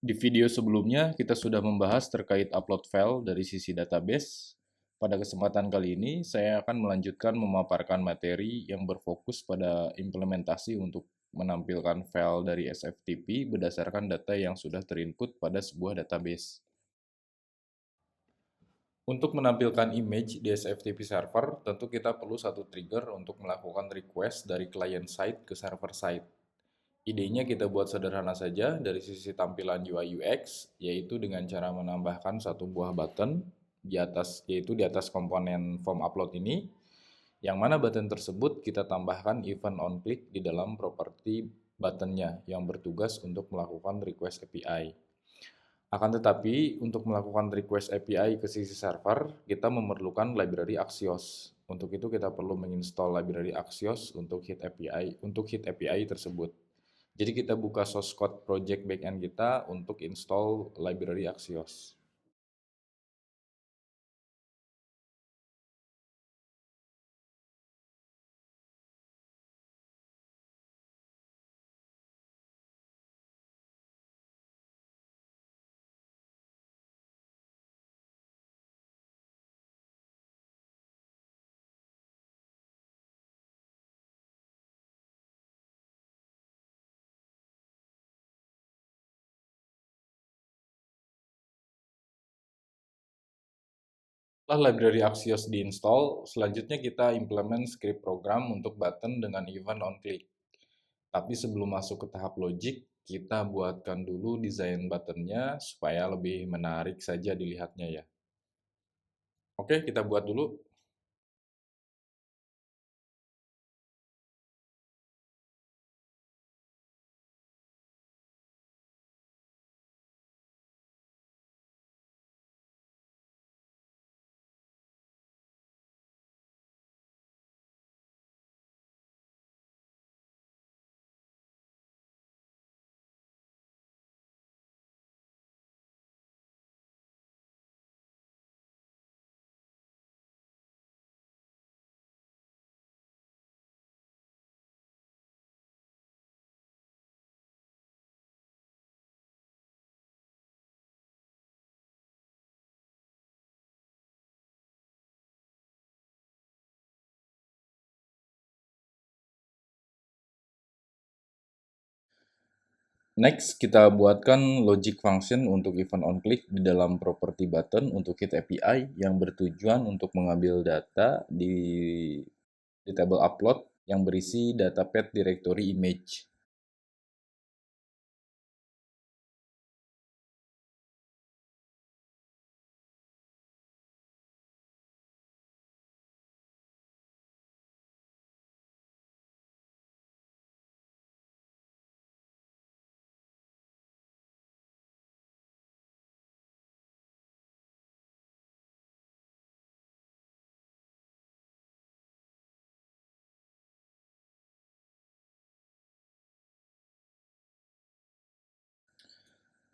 Di video sebelumnya, kita sudah membahas terkait upload file dari sisi database. Pada kesempatan kali ini, saya akan melanjutkan memaparkan materi yang berfokus pada implementasi untuk menampilkan file dari SFTP berdasarkan data yang sudah terinput pada sebuah database. Untuk menampilkan image di SFTP server, tentu kita perlu satu trigger untuk melakukan request dari client side ke server side. Idenya kita buat sederhana saja dari sisi tampilan UI UX, yaitu dengan cara menambahkan satu buah button di atas komponen form upload ini, yang mana button tersebut kita tambahkan event on click di dalam properti buttonnya yang bertugas untuk melakukan request API. Akan tetapi, untuk melakukan request API ke sisi server, kita memerlukan library Axios. Untuk itu kita perlu menginstall library Axios untuk hit API tersebut. Jadi kita buka source code project backend kita untuk install library Axios. Setelah library Axios diinstal, selanjutnya kita implement script program untuk button dengan event on click. Tapi sebelum masuk ke tahap logic, kita buatkan dulu desain buttonnya supaya lebih menarik saja dilihatnya ya. Oke, kita buat dulu. Next, kita buatkan logic function untuk event on click di dalam property button untuk hit API yang bertujuan untuk mengambil data di table upload yang berisi data path directory image.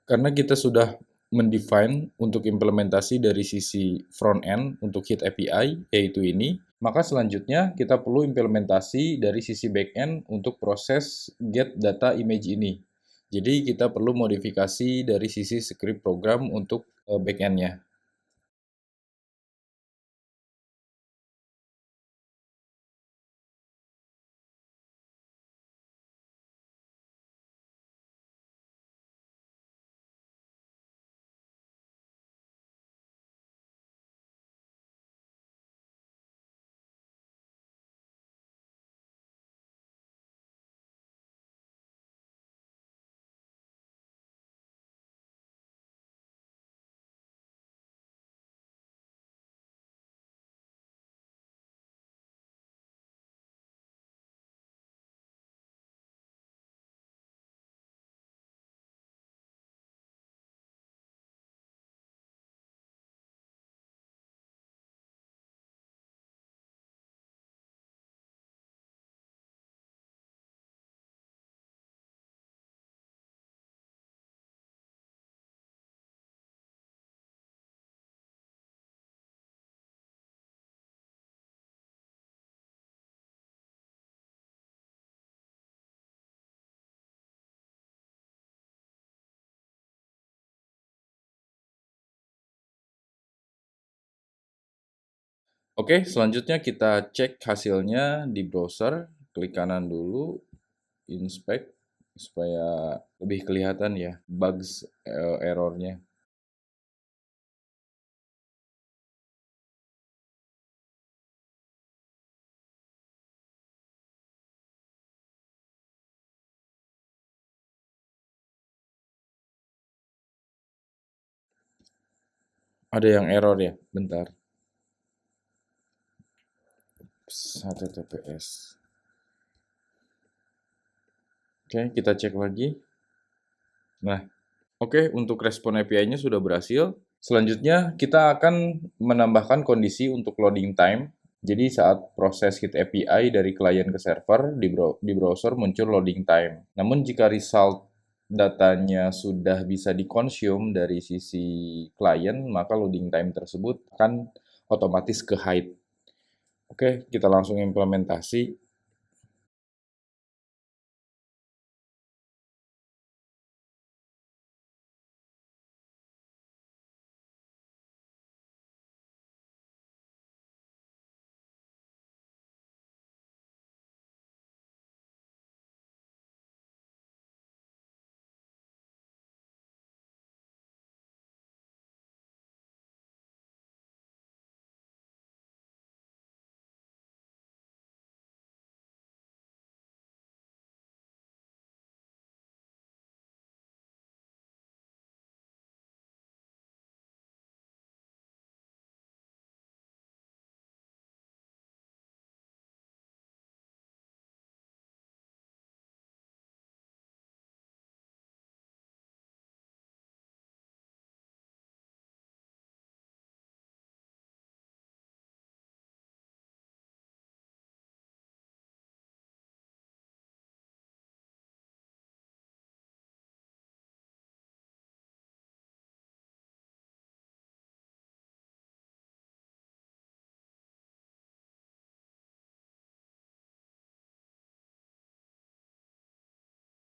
Karena kita sudah mendefine untuk implementasi dari sisi front end untuk hit API, yaitu ini, maka selanjutnya kita perlu implementasi dari sisi back end untuk proses get data image ini. Jadi kita perlu modifikasi dari sisi script program untuk back end-nya. Oke, selanjutnya kita cek hasilnya di browser. Klik kanan dulu, inspect, supaya lebih kelihatan ya bugs errornya. Ada yang error ya? Bentar. HTTPS. Oke, kita cek lagi. Nah, oke, untuk respon API-nya sudah berhasil. Selanjutnya, kita akan menambahkan kondisi untuk loading time. Jadi saat proses hit API dari klien ke server, di browser muncul loading time. Namun jika result datanya sudah bisa dikonsum dari sisi klien, maka loading time tersebut akan otomatis ke hide. Oke, kita langsung implementasi.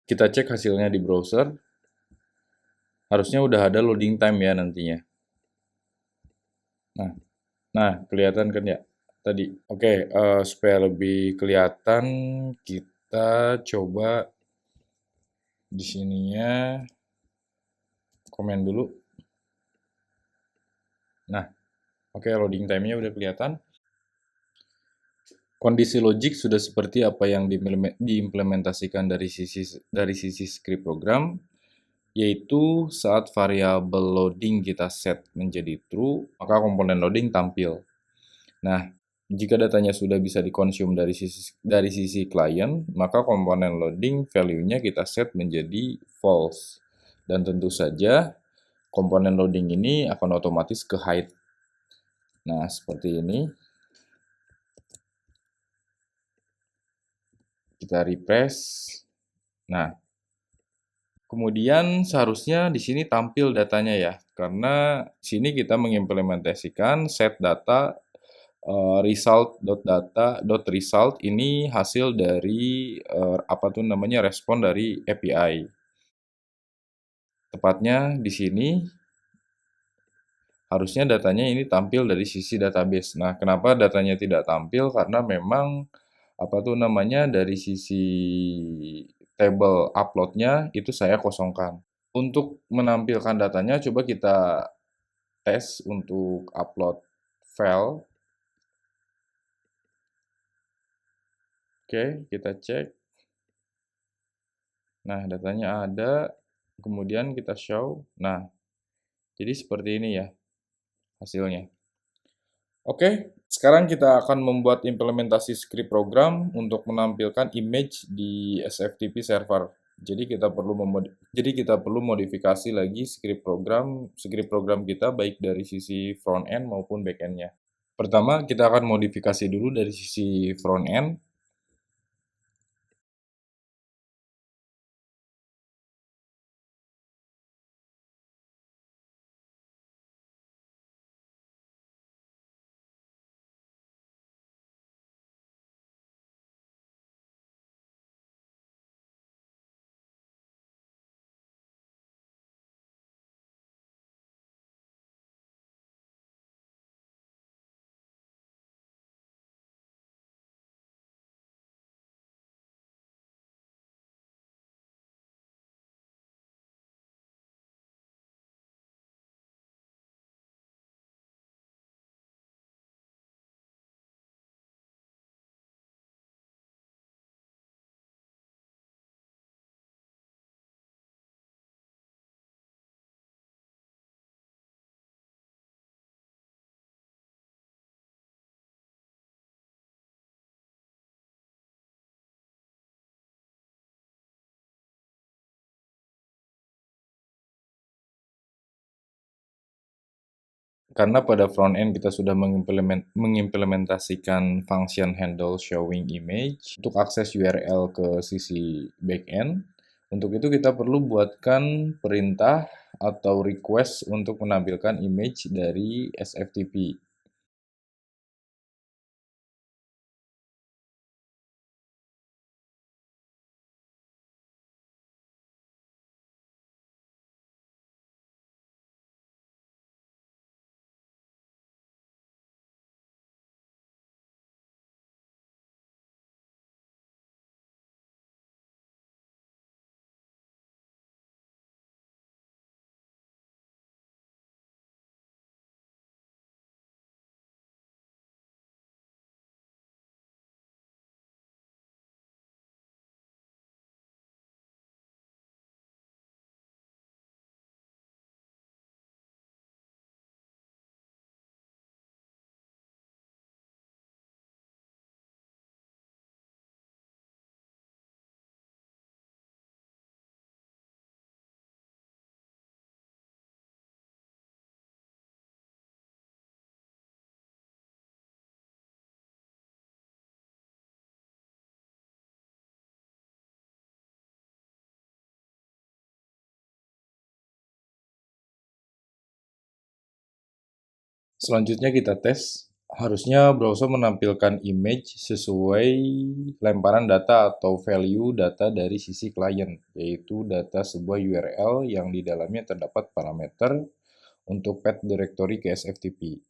Kita cek hasilnya di browser. Harusnya udah ada loading time ya nantinya. Nah, kelihatan kan ya tadi. Oke, supaya lebih kelihatan, kita coba di sininya komen dulu. Nah, oke, loading time-nya udah kelihatan. Kondisi logik sudah seperti apa yang diimplementasikan dari sisi script program, yaitu saat variabel loading kita set menjadi true, maka komponen loading tampil. Nah, jika datanya sudah bisa dikonsum dari sisi klien, maka komponen loading value-nya kita set menjadi false. Dan tentu saja komponen loading ini akan otomatis ke hide. Nah, seperti ini. Kita refresh. Nah, kemudian seharusnya di sini tampil datanya ya, karena sini kita mengimplementasikan set data result.data.result ini hasil dari apa tuh namanya respon dari API. Tepatnya di sini harusnya datanya ini tampil dari sisi database. Nah, kenapa datanya tidak tampil? Karena memang apa tuh namanya dari sisi table uploadnya itu saya kosongkan. Untuk menampilkan datanya, coba kita tes untuk upload file. Oke, kita cek. Nah, datanya ada, kemudian kita show. Nah, jadi seperti ini ya hasilnya. Oke, sekarang kita akan membuat implementasi script program untuk menampilkan image di SFTP server. Jadi kita perlu modifikasi lagi script program kita baik dari sisi front end maupun back end-nya. Pertama, kita akan modifikasi dulu dari sisi front end. Karena pada front end kita sudah mengimplementasikan function handle showing image untuk akses URL ke sisi backend. Untuk itu kita perlu buatkan perintah atau request untuk menampilkan image dari SFTP. Selanjutnya kita tes, harusnya browser menampilkan image sesuai lemparan data atau value data dari sisi klien, yaitu data sebuah URL yang di dalamnya terdapat parameter untuk path directory ke SFTP.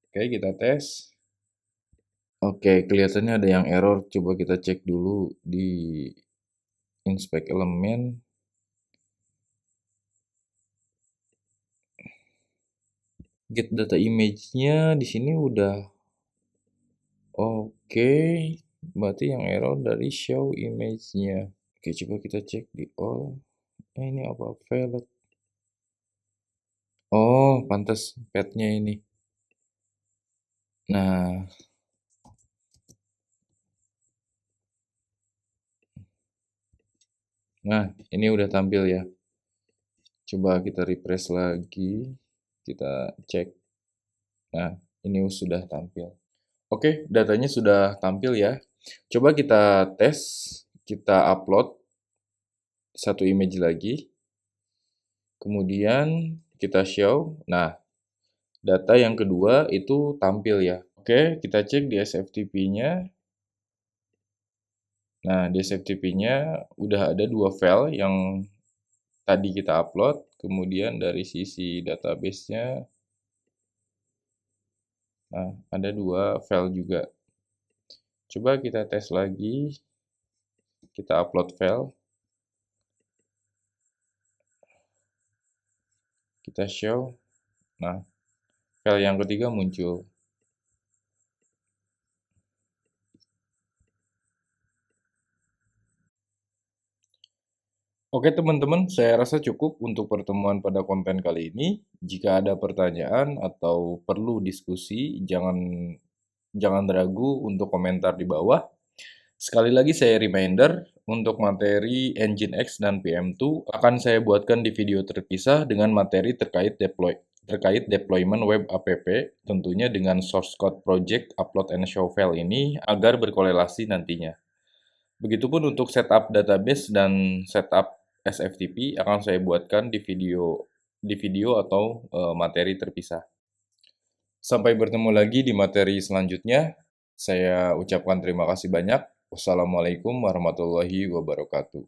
Oke, kita tes. Oke, kelihatannya ada yang error. Coba kita cek dulu di inspect elemen. Get data image-nya di sini udah oke. Berarti yang error dari show image-nya. Oke, coba kita cek di all. Ini apa? Valid. Oh, pantas path-nya ini. Nah, ini udah tampil ya. Coba kita refresh lagi. Kita cek. Nah, ini sudah tampil. Oke, datanya sudah tampil ya. Coba kita tes, kita upload satu image lagi. Kemudian kita show. Nah, data yang kedua itu tampil ya. Oke, kita cek di SFTP-nya. Nah, di SFTP-nya udah ada dua file yang tadi kita upload. Kemudian dari sisi database-nya, nah, ada dua file juga. Coba kita tes lagi. Kita upload file. Kita show. Nah, file yang ketiga muncul. Oke teman-teman, saya rasa cukup untuk pertemuan pada konten kali ini. Jika ada pertanyaan atau perlu diskusi, jangan ragu untuk komentar di bawah. Sekali lagi saya reminder, untuk materi Nginx dan PM2 akan saya buatkan di video terpisah dengan materi terkait deployment web app, tentunya dengan source code project upload and show file ini agar berkorelasi nantinya. Begitupun untuk setup database dan setup SFTP akan saya buatkan di video atau materi terpisah. Sampai bertemu lagi di materi selanjutnya. Saya ucapkan terima kasih banyak. Wassalamualaikum warahmatullahi wabarakatuh.